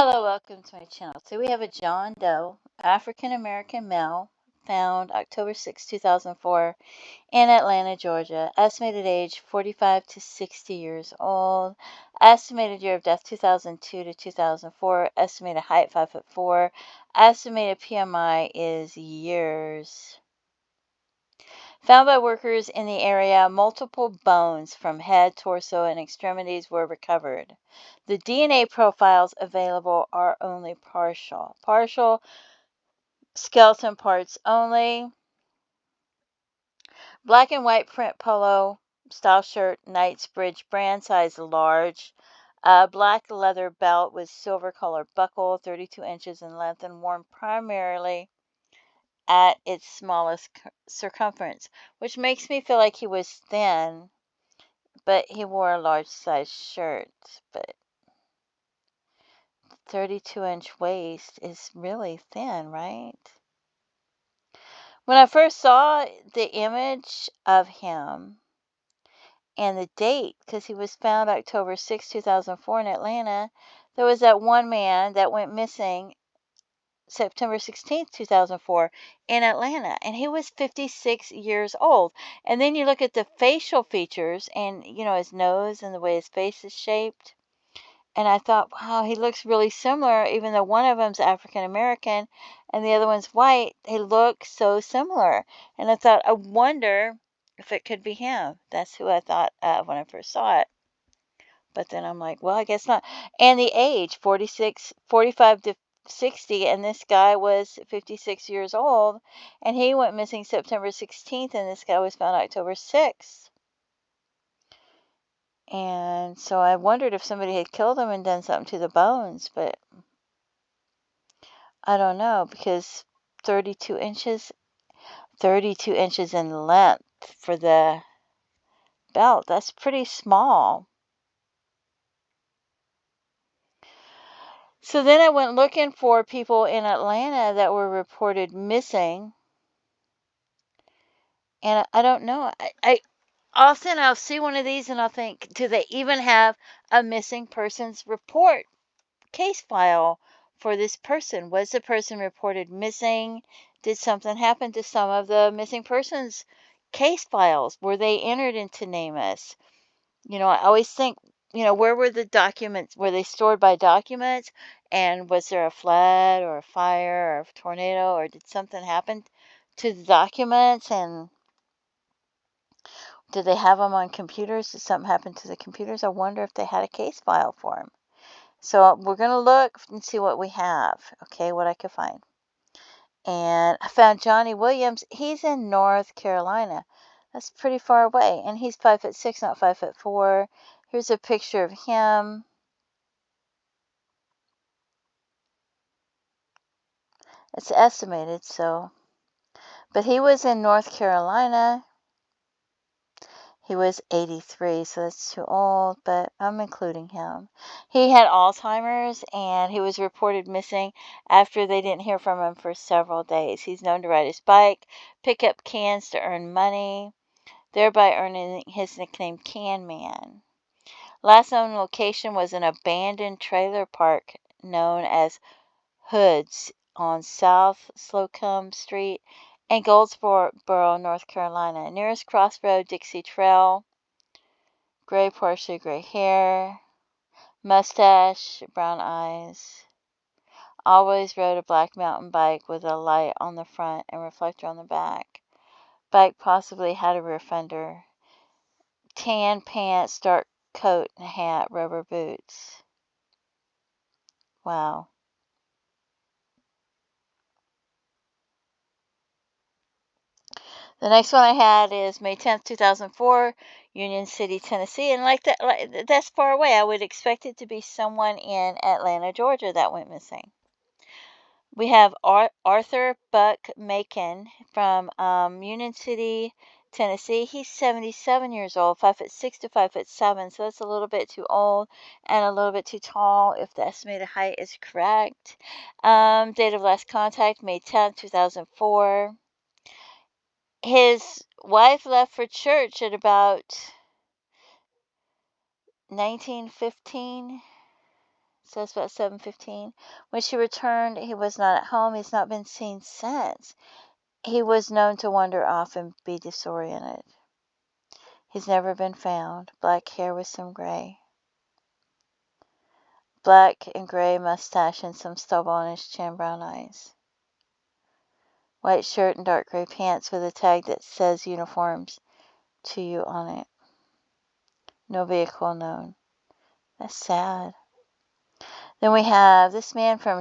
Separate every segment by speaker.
Speaker 1: Hello, welcome to my channel. So we have a John Doe, African American male, found October 6, 2004 in Atlanta, Georgia. Estimated age 45 to 60 years old. Estimated year of death 2002 to 2004. Estimated height 5'4". Estimated PMI is years. Found by workers in the area, multiple bones from head, torso, and extremities were recovered. The DNA profiles available are only partial. Partial skeleton parts only. Black and white print polo style shirt, Knightsbridge brand, size large. Black leather belt with silver color buckle, 32 inches in length, and worn primarily at its smallest circumference, which makes me feel like he was thin, but he wore a large size shirt. But 32-inch waist is really thin, right? When I first saw the image of him and the date, because he was found October 6, 2004 in Atlanta, there was that one man that went missing September 16th, 2004 in Atlanta, and he was 56 years old. And then you look at the facial features and, his nose and the way his face is shaped. And I thought, wow, he looks really similar, even though one of them's African American and the other one's white. They look so similar. And I thought, I wonder if it could be him. That's who I thought of when I first saw it. But then I'm like, well, I guess not. And the age, 45 to 60, and this guy was 56 years old, and he went missing September 16th, and this guy was found October 6th. And so I wondered if somebody had killed him and done something to the bones, but I don't know, because 32 inches, 32 inches in length for the belt, that's pretty small. So then I went looking for people in Atlanta that were reported missing. And I don't know. I often I'll see one of these and I'll think, do they even have a missing persons report case file for this person? Was the person reported missing? Did something happen to some of the missing persons case files? Were they entered into NamUs? I always think, where were the documents? Were they stored by documents? And was there a flood or a fire or a tornado, or did something happen to the documents? And did they have them on computers? Did something happen to the computers? I wonder if they had a case file for them. So we're going to look and see what we have, okay, what I could find. And I found Johnny Williams. He's in North Carolina. That's pretty far away. And he's 5'6", not 5'4". Here's a picture of him. It's estimated, so. But he was in North Carolina. He was 83, so that's too old, but I'm including him. He had Alzheimer's, and he was reported missing after they didn't hear from him for several days. He's known to ride his bike, pick up cans to earn money, thereby earning his nickname Can Man. Last known location was an abandoned trailer park known as Hoods on South Slocum Street in Goldsboro, North Carolina. Nearest crossroad, Dixie Trail. Gray, partially gray hair. Mustache, brown eyes. Always rode a black mountain bike with a light on the front and reflector on the back. Bike possibly had a rear fender. Tan pants, dark coat and hat, rubber boots. Wow. The next one I had is May 10th, 2004, Union City, Tennessee. And that's far away. I would expect it to be someone in Atlanta, Georgia that went missing. We have Arthur Buck Macon from Union City, Tennessee. He's 77 years old, 5'6" to 5'7", so that's a little bit too old and a little bit too tall if the estimated height is correct. Date of last contact, May 10th, 2004. His wife left for church at about 19:15. says about 7:15. When she returned, he was not at home. He's not been seen since. He was known to wander off and be disoriented. He's never been found. Black hair with some gray. Black and gray mustache and some stubble on his chin, brown eyes. White shirt and dark gray pants with a tag that says uniforms to you on it. No vehicle known. That's sad. Then we have this man from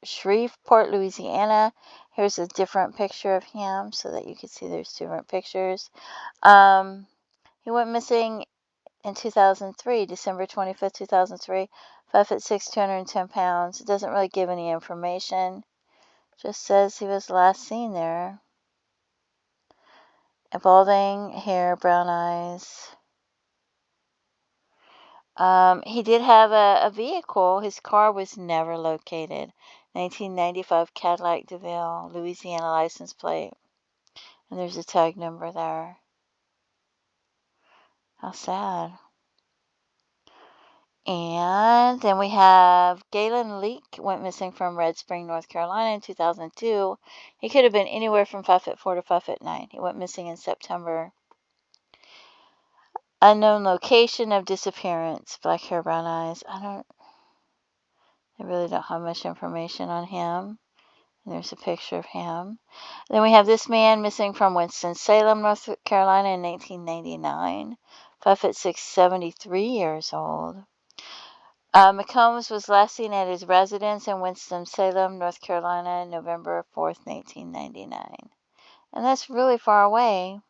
Speaker 1: Shreveport, Louisiana. Here's a different picture of him so that you can see there's different pictures. He went missing in 2003, December 25th, 2003. 5'6", 210 pounds. It doesn't really give any information. Just says he was last seen there. Balding hair, brown eyes. He did have a vehicle. His car was never located. 1995 Cadillac DeVille, Louisiana license plate. And there's a tag number there. How sad. And then we have Galen Leak, went missing from Red Spring, North Carolina in 2002. He could have been anywhere from 5'4" to 5'9". He went missing in September. Unknown location of disappearance. Black hair, brown eyes. I really don't have much information on him. And there's a picture of him. Then we have this man missing from Winston-Salem, North Carolina in 1999. 5'6", 73 years old. McCombs was last seen at his residence in Winston-Salem, North Carolina, November 4th, 1999. And that's really far away.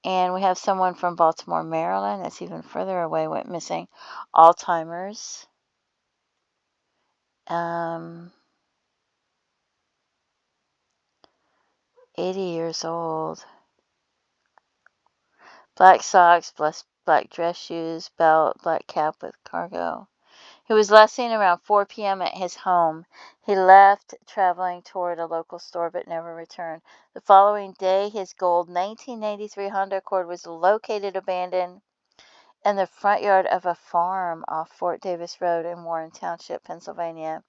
Speaker 1: And we have someone from Baltimore, Maryland, that's even further away, went missing. Alzheimer's. 80 years old. Black socks, black dress shoes, belt, black cap with cargo. He was last seen around 4 p.m. at his home. He left traveling toward a local store but never returned. The following day, his gold 1993 Honda Accord was located abandoned in the front yard of a farm off Fort Davis Road in Warren Township, Pennsylvania.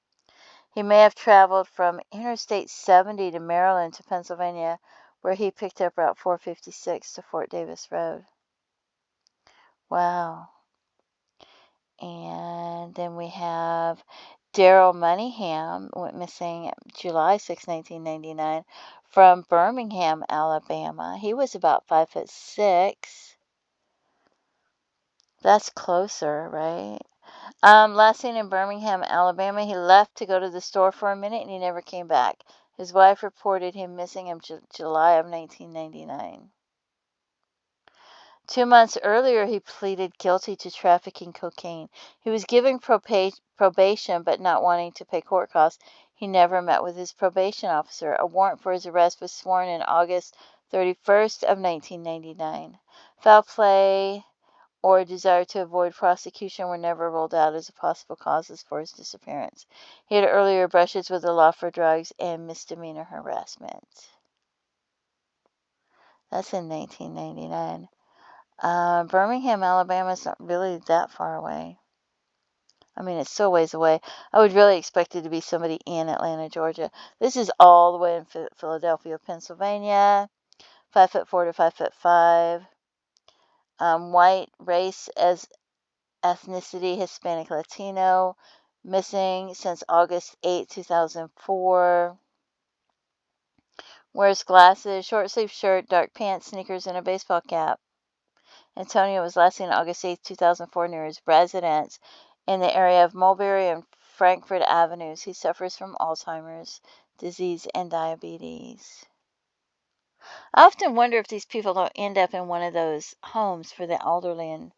Speaker 1: He may have traveled from Interstate 70 to Maryland to Pennsylvania, where he picked up Route 456 to Fort Davis Road. Wow. And then we have Daryl Moneyham, went missing July 6, 1999, from Birmingham, Alabama. He was about 5'6". That's closer, right? Last seen in Birmingham, Alabama. He left to go to the store for a minute and he never came back. His wife reported him missing in July of 1999. 2 months earlier, he pleaded guilty to trafficking cocaine. He was given probation, but not wanting to pay court costs, he never met with his probation officer. A warrant for his arrest was sworn in August 31st of 1999. Foul play or a desire to avoid prosecution were never ruled out as possible causes for his disappearance. He had earlier brushes with the law for drugs and misdemeanor harassment. That's in 1999. Birmingham, Alabama is not really that far away. I mean, it's still ways away. I would really expect it to be somebody in Atlanta, Georgia. This is all the way in Philadelphia, Pennsylvania. 5'4" to 5'5". White race as ethnicity, Hispanic Latino. Missing since August 8, 2004. Wears glasses, short sleeve shirt, dark pants, sneakers, and a baseball cap. Antonio was last seen August 8, 2004, near his residence in the area of Mulberry and Frankfort Avenues. He suffers from Alzheimer's disease and diabetes. I often wonder if these people don't end up in one of those homes for the elderly and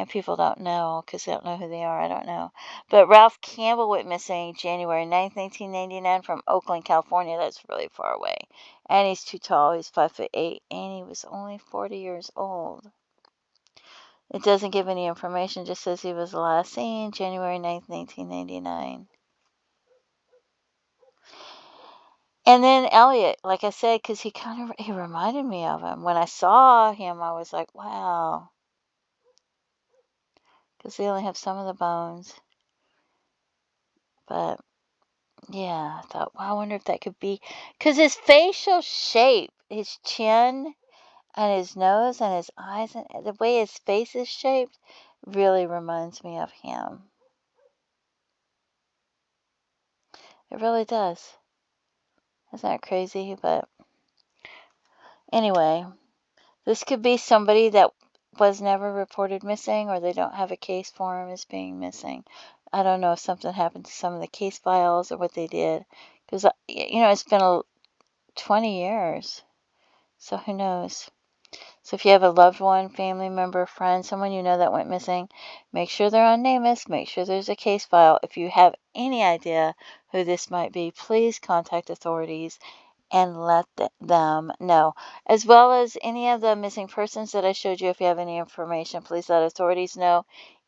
Speaker 1: people don't know because they don't know who they are. I don't know. But Ralph Campbell went missing January 9th, 1999 from Oakland, California. That's really far away. And he's too tall. He's 5'8", and he was only 40 years old. It doesn't give any information, just says he was last seen January 9th, 1999. And then Elliot, like I said, because he reminded me of him. When I saw him, I was like, wow. Because they only have some of the bones. But yeah, I thought, wow, I wonder if that could be because his facial shape, his chin and his nose and his eyes, and the way his face is shaped really reminds me of him. It really does. Isn't that crazy? But anyway, this could be somebody that was never reported missing, or they don't have a case for him as being missing. I don't know if something happened to some of the case files or what they did, because it's been 20 years, so who knows? So if you have a loved one, family member, friend, someone you know that went missing, make sure they're on NamUs, make sure there's a case file. If you have any idea who this might be, please contact authorities and let them know. As well as any of the missing persons that I showed you, if you have any information, please let authorities know,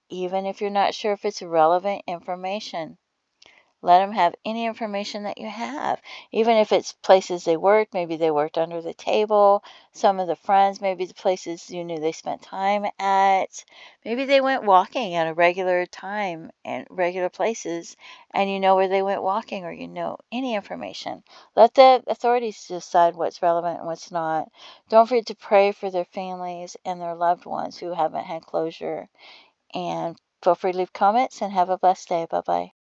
Speaker 1: even if you're not sure if it's relevant information. Let them have any information that you have, even if it's places they worked. Maybe they worked under the table. Some of the friends, maybe the places you knew they spent time at. Maybe they went walking at a regular time and regular places, and you know where they went walking, or you know any information. Let the authorities decide what's relevant and what's not. Don't forget to pray for their families and their loved ones who haven't had closure. And feel free to leave comments and have a blessed day. Bye bye.